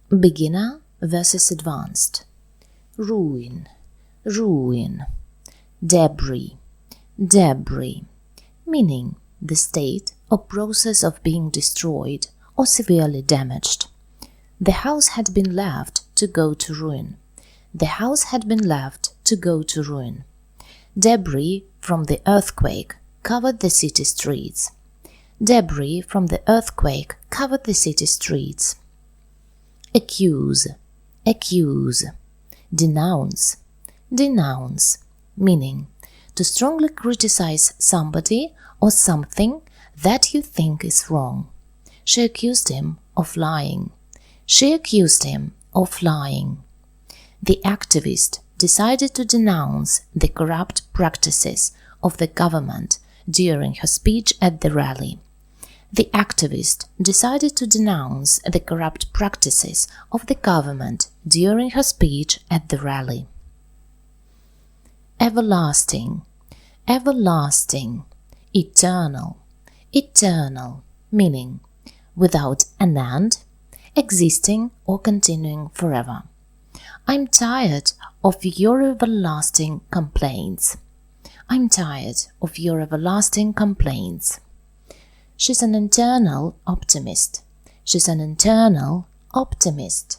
Beginner versus advanced. Ruin, ruin. Debris, debris, meaning the state or process of being destroyed or severely damaged. The house had been left to go to ruin. The house had been left to go to ruin. Debris from the earthquake covered the city streets. Debris from the earthquake covered the city streets. Accuse, accuse. Denounce, denounce, meaning to strongly criticize somebody or something that you think is wrong. She accused him of lying. She accused him of lying. The activist decided to denounce the corrupt practices of the government during her speech at the rally. The activist decided to denounce the corrupt practices of the government during her speech at the rally. Everlasting, everlasting, eternal, eternal, meaning without an end, existing or continuing forever. I'm tired of your everlasting complaints. I'm tired of your everlasting complaints. She's an internal optimist. She's an internal optimist.